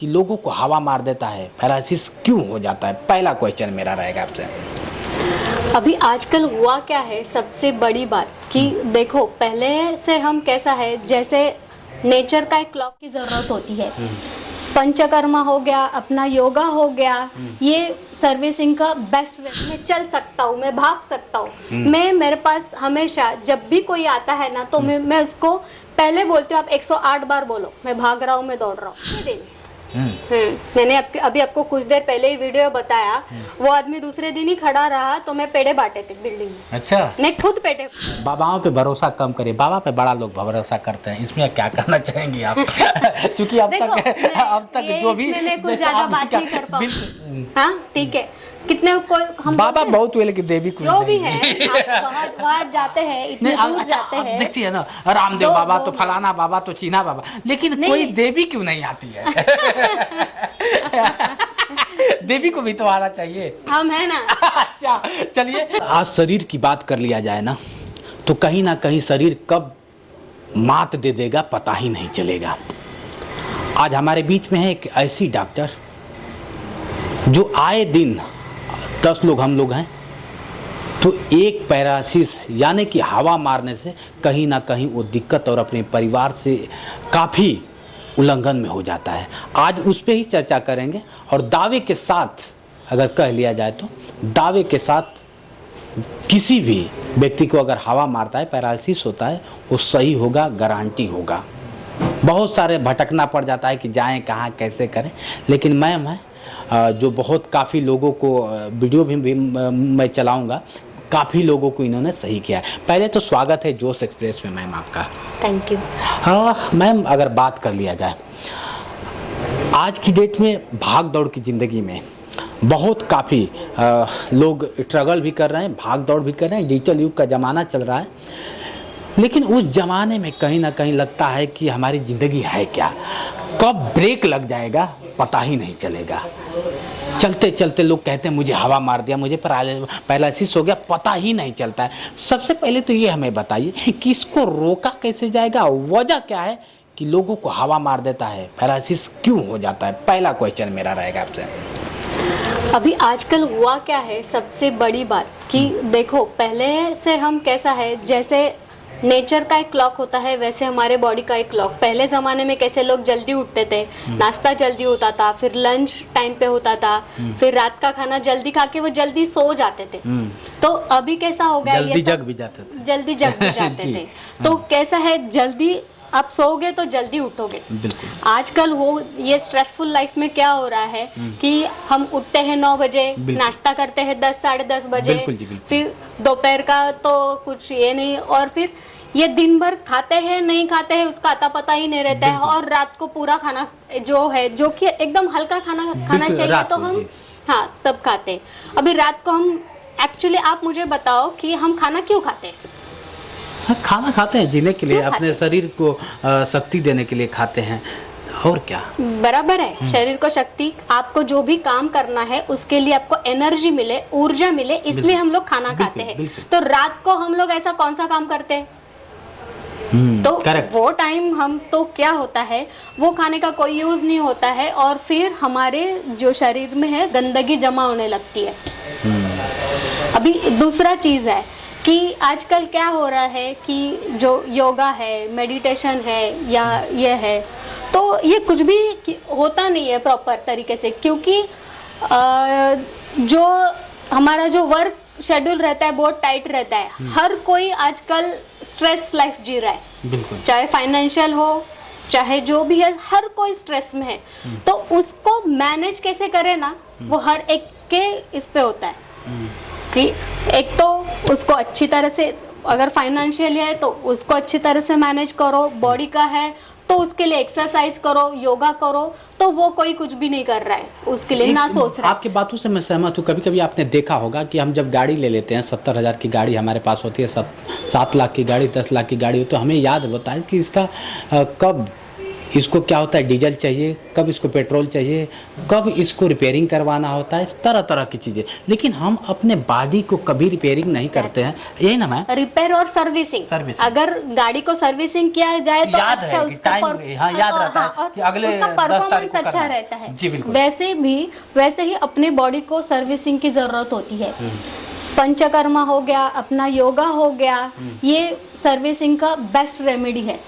कि लोगों को हवा मार देता है, पैरालिसिस क्यों हो जाता है? पहला क्वेश्चन मेरा रहेगा आपसे। अभी आजकल हुआ क्या है, सबसे बड़ी बात कि देखो पहले से हम कैसा है, जैसे नेचर का एक क्लॉक की जरूरत होती है। पंचकर्मा हो गया, अपना योगा हो गया, ये सर्विसिंग का बेस्ट वे। मैं चल सकता हूँ, मैं भाग सकता हूँ। मैं मेरे पास हमेशा जब भी कोई आता है ना, तो मैं उसको पहले बोलती हूँ आप 108 बार बोलो मैं भाग रहा हूँ, मैं दौड़ रहा हूँ। मैंने अभी आपको कुछ देर पहले ही वीडियो बताया, वो आदमी दूसरे दिन ही खड़ा रहा तो मैं पेड़े बांटे थे बिल्डिंग में। अच्छा, मैं खुद पेड़े। बाबाओं पे भरोसा कम करिए, बाबा पे बड़ा लोग भरोसा करते हैं। इसमें क्या करना चाहेंगी आप? क्योंकि अब तक जो भी मैं कुछ ज्यादा बात नहीं कर पाऊंगी। हाँ ठीक है, कितने हम बाबा बहुत हुए लेकिन देवी कुछ जो भी है, आप वहाँ जाते हैं, इतने दूर जाते हैं। देखिए ना, रामदेव बाबा तो फलाना बाबा तो चीना बाबा, लेकिन कोई देवी क्यों नहीं आती है? देवी को भी तो आना चाहिए। हम है ना। अच्छा चलिए, आज शरीर की बात कर लिया जाए ना, तो कहीं ना कहीं शरीर कब मात दे देगा पता ही नहीं चलेगा। आज हमारे बीच में है एक ऐसी डॉक्टर जो आए दिन 10 लोग हम लोग हैं, तो एक पैरालिसिस यानी कि हवा मारने से कहीं ना कहीं वो दिक्कत और अपने परिवार से काफ़ी उल्लंघन में हो जाता है। आज उस पर ही चर्चा करेंगे और दावे के साथ, अगर कह लिया जाए तो दावे के साथ, किसी भी व्यक्ति को अगर हवा मारता है, पैरालिसिस होता है, वो सही होगा, गारंटी होगा। बहुत सारे भटकना पड़ जाता है कि जाएं कहाँ, कैसे करें, लेकिन मैम है जो बहुत काफ़ी लोगों को वीडियो भी मैं चलाऊंगा, काफ़ी लोगों को इन्होंने सही किया है। पहले तो स्वागत है जोश एक्सप्रेस में मैम आपका। Thank you. हाँ मैम, अगर बात कर लिया जाए आज की डेट में भाग दौड़ की ज़िंदगी में बहुत काफ़ी लोग स्ट्रगल भी कर रहे हैं, भाग दौड़ भी कर रहे हैं। डिजिटल युग का ज़माना चल रहा है, लेकिन उस ज़माने में कहीं ना कहीं लगता है कि हमारी ज़िंदगी है क्या, कब ब्रेक लग जाएगा पता ही नहीं चलेगा। चलते चलते लोग कहते हैं मुझे हवा मार दिया, मुझे पैरालिसिस हो गया, पता ही नहीं चलता है। सबसे पहले तो ये हमें बताइए कि इसको रोका कैसे जाएगा, वजह क्या है कि लोगों को हवा मार देता है, पैरालिसिस क्यों हो जाता है? पहला क्वेश्चन मेरा रहेगा आपसे। अभी आजकल हुआ क्या है, सबसे बड़ी बात कि देखो पहले से हम कैसा है, जैसे नेचर का एक क्लॉक होता है, वैसे हमारे बॉडी का एक क्लॉक। पहले ज़माने में कैसे लोग जल्दी उठते थे, नाश्ता जल्दी होता था, फिर लंच टाइम पे होता था, फिर रात का खाना जल्दी खा के वो जल्दी सो जाते थे। तो अभी कैसा हो गया, जल्दी जग भी जाते थे, जल्दी जग भी जाते थे। तो कैसा है, जल्दी आप सोओगे तो जल्दी उठोगे। आजकल वो ये स्ट्रेसफुल लाइफ में क्या हो रहा है कि हम उठते हैं 9 बजे, नाश्ता करते हैं 10 साढ़े 10 बजे, फिर दोपहर का तो कुछ ये नहीं, और फिर ये दिन भर खाते हैं नहीं खाते हैं उसका अता पता ही नहीं रहता है। और रात को पूरा खाना जो है, जो कि एकदम हल्का खाना खाना चाहिए, तो हम हाँ तब खाते हैं। अभी रात को हम एक्चुअली, आप मुझे बताओ कि हम खाना क्यों खाते हैं? खाना खाते हैं जीने के लिए, अपने शरीर को शक्ति देने के लिए खाते हैं, और क्या। बराबर है, शरीर को शक्ति, आपको जो भी काम करना है उसके लिए आपको एनर्जी मिले, ऊर्जा मिले, इसलिए हम लोग खाना खाते हैं। तो रात को हम लोग ऐसा कौन सा काम करते हैं? तो वो टाइम हम तो क्या होता है, वो खाने का कोई यूज नहीं होता है, और फिर हमारे जो शरीर में है गंदगी जमा होने लगती है। अभी दूसरा चीज है कि आजकल क्या हो रहा है कि जो योगा है, मेडिटेशन है, या ये है, तो ये कुछ भी होता नहीं है प्रॉपर तरीके से, क्योंकि जो हमारा जो वर्क शेड्यूल रहता है बहुत टाइट रहता है। हर कोई आजकल स्ट्रेस लाइफ जी रहा है, चाहे फाइनेंशियल हो, चाहे जो भी है, हर कोई स्ट्रेस में है। तो उसको मैनेज कैसे करे ना, वो हर एक के इस पे होता है कि एक तो उसको अच्छी तरह से, अगर फाइनेंशियल है तो उसको अच्छी तरह से मैनेज करो, बॉडी का है तो उसके लिए एक्सरसाइज करो, योगा करो, तो वो कोई कुछ भी नहीं कर रहा है उसके लिए, ना सोच रहा है। आपकी बातों से मैं सहमत हूँ। कभी कभी आपने देखा होगा कि हम जब गाड़ी ले लेते हैं, 70,000 की गाड़ी हमारे पास होती है, 7 लाख की गाड़ी, 10 लाख की गाड़ी होती है, तो हमें याद होता है कि इसका कब इसको क्या होता है, डीजल चाहिए, कब इसको पेट्रोल चाहिए, कब इसको रिपेयरिंग करवाना होता है, तरह तरह की चीज़ें। लेकिन हम अपने बॉडी को कभी रिपेयरिंग नहीं करते हैं, यही ना मैम? रिपेयर और सर्विसिंग। अगर गाड़ी को सर्विसिंग किया जाए तो याद अच्छा है कि उसका हाँ, याद रहता है कि अगले उसका 10 तारीख परफॉर्मेंस को अच्छा करना है। रहता है। जी बिल्कुल। वैसे ही अपने बॉडी को सर्विसिंग की जरूरत होती है। पंचकर्मा हो गया, अपना योगा हो गया, ये सर्विसिंग का बेस्ट रेमेडी है।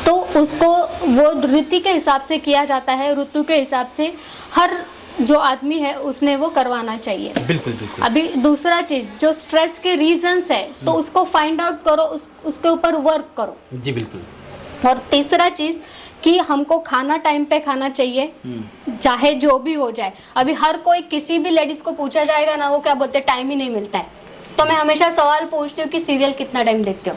तो उसको वो ऋतु के हिसाब से किया जाता है, ऋतु के हिसाब से हर जो आदमी है उसने वो करवाना चाहिए। बिल्कुल बिल्कुल। अभी दूसरा चीज जो स्ट्रेस के रीजंस है तो उसको फाइंड आउट करो, उसके ऊपर वर्क करो। जी बिल्कुल। और तीसरा चीज कि हमको खाना टाइम पे खाना चाहिए, चाहे जो भी हो जाए। अभी हर कोई, किसी भी लेडीज को पूछा जाएगा ना, वो क्या बोलते हैं, टाइम ही नहीं मिलता है। तो मैं हमेशा सवाल पूछती हूँ कि सीरियल कितना टाइम देखते हो?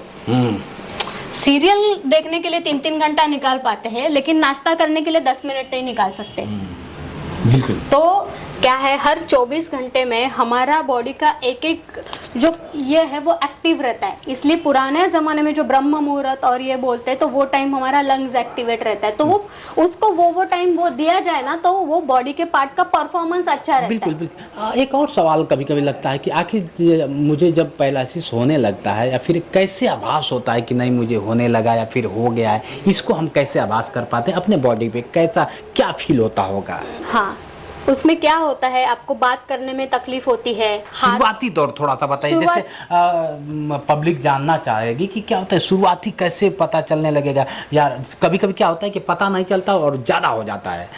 सीरियल देखने के लिए 3-3 घंटा निकाल पाते हैं, लेकिन नाश्ता करने के लिए 10 मिनट नहीं निकाल सकते। बिल्कुल। तो क्या है, हर 24 घंटे में हमारा बॉडी का एक एक जो ये है वो एक्टिव रहता है। इसलिए पुराने ज़माने में जो ब्रह्म मुहूर्त और ये बोलते हैं, तो वो टाइम हमारा लंग्स एक्टिवेट रहता है। तो वो उसको वो टाइम वो दिया जाए ना, तो वो बॉडी के पार्ट का परफॉर्मेंस अच्छा रहता है। बिल्कुल बिल्कुल। एक और सवाल कभी कभी लगता है कि आखिर मुझे जब पैरालिसिस होने लगता है, या फिर कैसे आभास होता है कि नहीं मुझे होने लगा या फिर हो गया है, इसको हम कैसे आभास कर पाते हैं अपने बॉडी पे? कैसा क्या फील होता होगा? हाँ, उसमें क्या होता है, आपको बात करने में तकलीफ होती है। शुरुआती दौर थोड़ा सा बताइए, जैसे पब्लिक जानना चाहेगी कि क्या होता है शुरुआती, कैसे पता चलने लगेगा? यार कभी कभी क्या होता है कि पता नहीं चलता और ज़्यादा हो जाता है।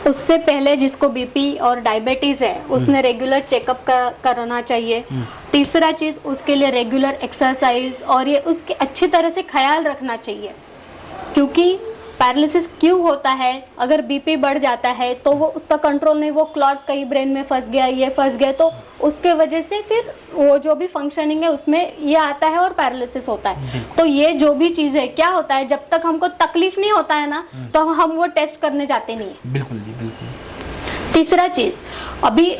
उससे पहले जिसको बीपी और डायबिटीज है उसने रेगुलर चेकअप कराना चाहिए। तीसरा चीज, उसके लिए रेगुलर एक्सरसाइज और ये उसके अच्छी तरह से ख्याल रखना चाहिए। क्योंकि पैरालिसिस क्यों होता है, अगर बीपी बढ़ जाता है तो वो उसका कंट्रोल नहीं, वो क्लॉट कहीं ब्रेन में फंस गया, ये फंस गया, तो उसके वजह से फिर वो जो भी फंक्शनिंग है उसमें ये आता है और पैरालिसिस होता है। तो ये जो भी चीज़ है, क्या होता है, जब तक हमको तकलीफ नहीं होता है ना, तो हम वो टेस्ट करने जाते नहीं है। बिल्कुल जी बिल्कुल। तीसरा चीज, अभी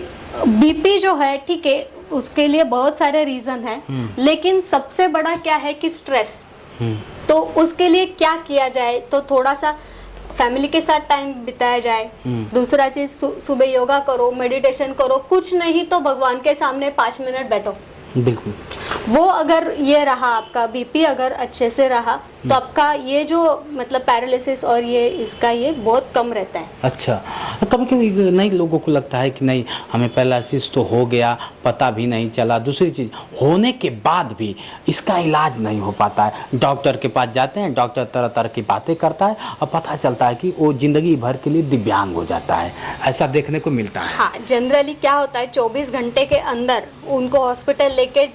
बीपी जो है, ठीक है, उसके लिए बहुत सारे रीजन है, लेकिन सबसे बड़ा क्या है कि स्ट्रेस। तो उसके लिए क्या किया जाए, तो थोड़ा सा फैमिली के साथ टाइम बिताया जाए। दूसरा चीज, सुबह योगा करो, मेडिटेशन करो, कुछ नहीं तो भगवान के सामने 5 मिनट बैठो। बिल्कुल। वो अगर ये रहा, आपका बीपी अगर अच्छे से रहा, तो आपका ये जो मतलब पैरालिसिस और ये इसका ये बहुत कम रहता है। अच्छा, कभी कभी नहीं लोगों को लगता है कि नहीं हमें पैरालिसिस तो हो गया, पता भी नहीं चला। दूसरी चीज़, होने के बाद भी इसका इलाज नहीं हो पाता है। डॉक्टर के पास जाते हैं, डॉक्टर तरह तरह की बातें करता है और पता चलता है कि वो ज़िंदगी भर के लिए दिव्यांग हो जाता है। ऐसा देखने को मिलता है। हाँ, जनरली क्या होता है, 24 घंटे के अंदर उनको हॉस्पिटल लेके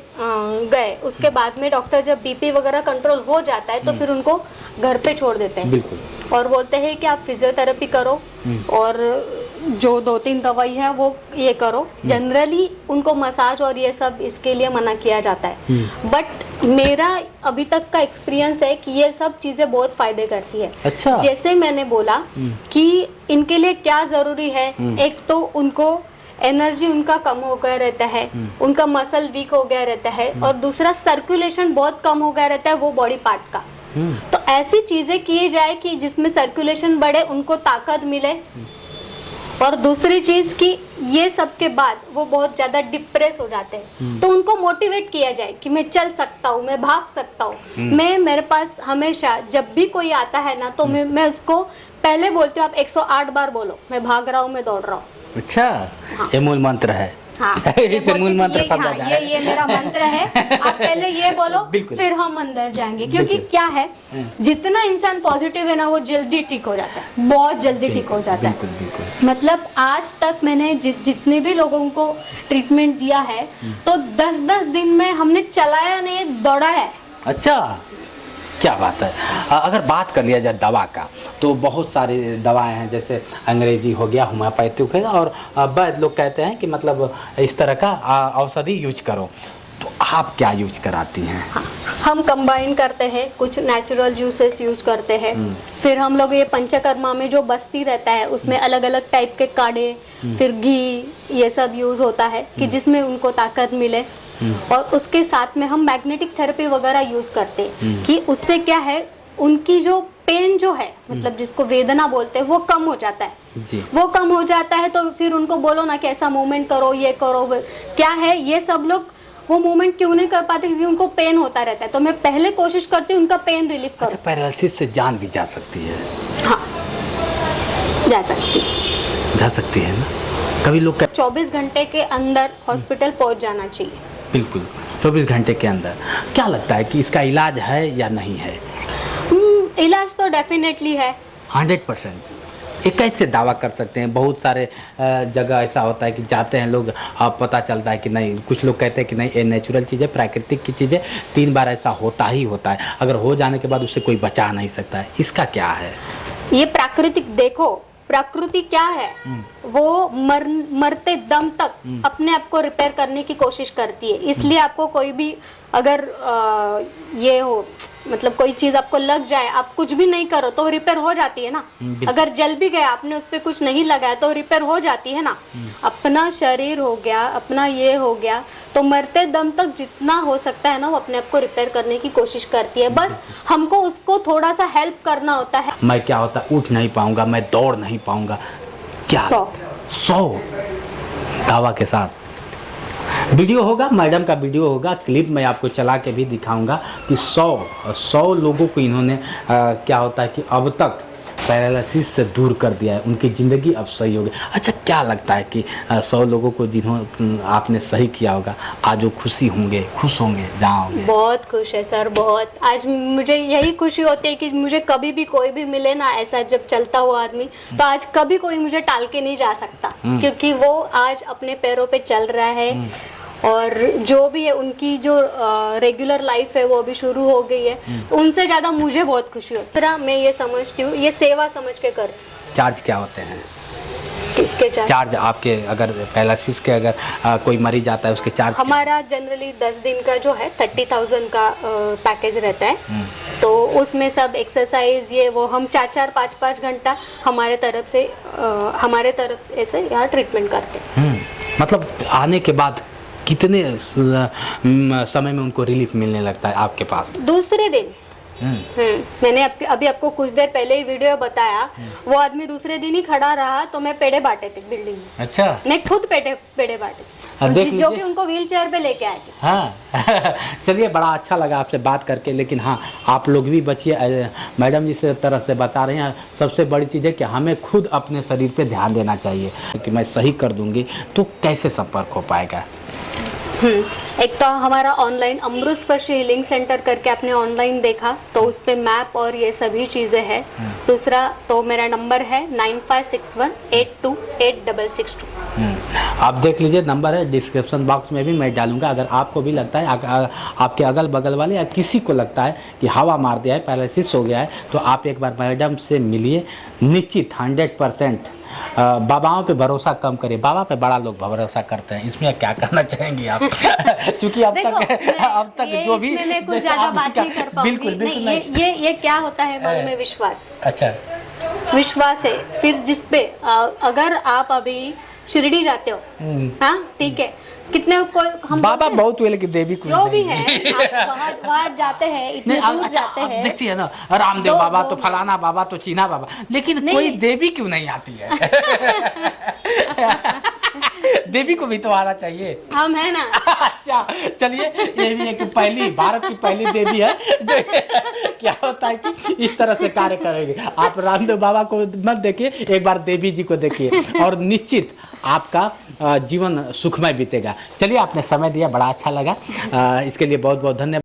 गए, उसके बाद में डॉक्टर जब बीपी वगैरह कंट्रोल हो जाता है तो फिर उनको घर पे छोड़ देते हैं। बिल्कुल। और बोलते हैं कि आप फिजियोथेरेपी करो और जो 2-3 दवाई है वो ये करो। जनरली उनको मसाज और ये सब इसके लिए मना किया जाता है। बट मेरा अभी तक का एक्सपीरियंस है कि ये सब चीजें बहुत फायदे करती है। अच्छा। जैसे मैंने बोला कि इनके लिए क्या जरूरी है, एक तो उनको एनर्जी उनका कम हो गया रहता है, उनका मसल वीक हो गया रहता है, और दूसरा सर्कुलेशन बहुत कम हो गया रहता है वो बॉडी पार्ट का। तो ऐसी चीजें की जाए कि जिसमें सर्कुलेशन बढ़े, उनको ताकत मिले। और दूसरी चीज कि ये सब के बाद वो बहुत ज्यादा डिप्रेस हो जाते हैं, तो उनको मोटिवेट किया जाए कि मैं चल सकता हूँ, मैं भाग सकता हूँ। मेरे पास हमेशा जब भी कोई आता है ना, तो मैं उसको पहले बोलती हूँ, आप 108 बार बोलो, मैं भाग रहा हूँ, मैं दौड़ रहा हूँ। अच्छा। हाँ। ये मूल मंत्र है। हाँ, ये मूल मंत्र समझा जाए। ये मेरा मंत्र है। आप पहले ये बोलो, फिर हम अंदर जाएंगे। क्योंकि क्या है, जितना इंसान पॉजिटिव है ना, वो जल्दी ठीक हो जाता है, बहुत जल्दी ठीक हो जाता है। बिल्कुल। मतलब आज तक मैंने जितने भी लोगों को ट्रीटमेंट दिया है, तो 10-10 दिन में हमने चलाया नहीं, दौड़ा है। अच्छा, क्या बात है। अगर बात कर लिया जाए दवा का, तो बहुत सारी दवाएं हैं, जैसे अंग्रेजी हो गया, होम्योपैथिक है, और वैद्य लोग कहते हैं कि मतलब इस तरह का औषधि यूज करो। तो आप क्या यूज कराती हैं? हाँ, हम कंबाइन करते हैं, कुछ नेचुरल जूसेस यूज करते हैं। फिर हम लोग ये पंचकर्मा में जो बस्ती रहता है उसमें अलग अलग टाइप के काढ़े, फिर घी, ये सब यूज होता है कि जिसमें उनको ताकत मिले। और उसके साथ में हम मैग्नेटिक थेरेपी वगैरह यूज करते हैं कि उससे क्या है, उनकी जो पेन जो है, मतलब जिसको वेदना बोलते हैं, वो कम हो जाता है जी। वो कम हो जाता है तो फिर उनको बोलो ना कि ऐसा मूवमेंट करो, ये करो, क्या है ये सब लोग वो मूवमेंट क्यों नहीं कर पाते? क्योंकि उनको पेन होता रहता है। तो मैं पहले कोशिश करती हूँ उनका पेन रिलीफ करो। अच्छा, पैरालिसिस से जान भी जा सकती है? हाँ, जा सकती है ना। कभी लोग 24 घंटे के अंदर हॉस्पिटल पहुंच जाना चाहिए। बिल्कुल 24 घंटे के अंदर। क्या लगता है कि इसका इलाज है या नहीं है? इलाज तो डेफिनेटली है 100%। ये कैसे दावा कर सकते हैं? बहुत सारे जगह ऐसा होता है कि जाते हैं लोग, पता चलता है कि नहीं, कुछ लोग कहते हैं कि नहीं ये नेचुरल चीज़ है, प्राकृतिक की चीज़ है, 3 बार ऐसा होता ही होता है, अगर हो जाने के बाद उसे कोई बचा नहीं सकता है। इसका क्या है? ये प्राकृतिक, देखो प्रकृति क्या है, वो मरते दम तक अपने आप को रिपेयर करने की कोशिश करती है। इसलिए आपको कोई भी अगर ये हो, मतलब कोई चीज आपको लग जाए, आप कुछ भी नहीं करो तो रिपेयर हो जाती है ना। अगर जल भी गया, आपने उस पर कुछ नहीं लगाया तो रिपेयर हो जाती है ना। अपना शरीर हो गया, अपना ये हो गया, तो मरते दम तक जितना हो सकता है ना वो अपने आप को रिपेयर करने की कोशिश करती है। बस हमको उसको थोड़ा सा हेल्प करना होता है। मैं क्या होता है, उठ नहीं पाऊंगा, मैं दौड़ नहीं पाऊंगा, क्या 100 दावा के साथ वीडियो होगा, मैडम का वीडियो होगा, क्लिप मैं आपको चला के भी दिखाऊंगा कि 100 लोगों को इन्होंने क्या होता है कि अब तक पैरालिसिस से दूर कर दिया है, उनकी ज़िंदगी अब सही हो गई। अच्छा, क्या लगता है कि 100 लोगों को जिन्होंने आपने सही किया होगा, आज वो खुश होंगे जहाँ होंगे? बहुत खुश है सर, बहुत। आज मुझे यही खुशी होती है कि मुझे कभी भी कोई भी मिले ना ऐसा जब चलता हुआ आदमी, तो आज कभी कोई मुझे टाल के नहीं जा सकता, क्योंकि वो आज अपने पैरों पे चल रहा है और जो भी है उनकी जो रेगुलर लाइफ है वो अभी शुरू हो गई है। तो उनसे ज़्यादा मुझे बहुत खुशी होती है। मैं ये समझती हूँ, ये सेवा समझ के करती हूँ। चार्ज क्या होते हैं? किसके चार्ज आपके, अगर पैरालिसिस के अगर कोई मरीज आता है उसके चार्ज? हमारा जनरली 10 दिन का जो है 30,000 का पैकेज रहता है। तो उसमें सब एक्सरसाइज ये वो हम 4-4, 5-5 घंटा हमारे तरफ ऐसे यहाँ ट्रीटमेंट करते हैं। मतलब आने के बाद कितने समय में उनको रिलीफ मिलने लगता है आपके पास? दूसरे दिन। मैंने अभी आपको कुछ देर पहले ही वीडियो बताया, वो आदमी दूसरे दिन ही खड़ा रहा तो मैं पेड़े बांटे थे बिल्डिंग में। अच्छा। मैं खुद पेड़े बांटे जो कि उनको व्हील चेयर पे लेके आए थे। हाँ चलिए, बड़ा अच्छा लगा आपसे बात करके, लेकिन हाँ आप लोग भी बचिए। मैडम जिस तरह से बता रहे हैं, सबसे बड़ी चीज़ है कि हमें खुद अपने शरीर पे ध्यान देना चाहिए कि मैं सही कर दूंगी तो कैसे संपर्क हो पाएगा? एक तो हमारा ऑनलाइन अमृत स्पर्श हीलिंग सेंटर करके आपने ऑनलाइन देखा तो उस पे मैप और ये सभी चीज़ें हैं। दूसरा तो मेरा नंबर है 9561828662। आप देख लीजिए, नंबर है, डिस्क्रिप्शन बॉक्स में भी मैं डालूंगा। अगर आपको भी लगता है, आपके अगल बगल वाले या किसी को लगता है कि हवा मार दिया है, पैरालिसिस हो गया है, तो आप एक बार मैडम से मिलिए। निश्चित 100% बाबाओं पे भरोसा कम करिए। बाबा पे बड़ा लोग भरोसा करते हैं, इसमें क्या करना चाहेंगे आप? क्योंकि अब तक जो भी मैं कुछ ज़्यादा बात नहीं कर पाऊंगी। बिल्कुल ये क्या होता है मन में विश्वास। अच्छा, विश्वास है, फिर जिसपे अगर आप अभी शिरडी जाते हो, हाँ ठीक है, कितने हम बाबा बहुत हुए लेकिन देवी कुछ जो भी है, आप वहाँ जाते हैं, इतने दूर जाते हैं। देखिए ना, रामदेव बाबा तो फलाना बाबा तो चीना बाबा, लेकिन कोई देवी क्यों नहीं आती है? देवी को भी तो आना चाहिए। हम है ना। अच्छा चलिए, ये भी एक भारत की पहली देवी है जो क्या होता है कि इस तरह से कार्य करेंगे। आप रामदेव बाबा को मत देखिए, एक बार देवी जी को देखिए और निश्चित आपका जीवन सुखमय बीतेगा। चलिए, आपने समय दिया, बड़ा अच्छा लगा, इसके लिए बहुत बहुत धन्यवाद।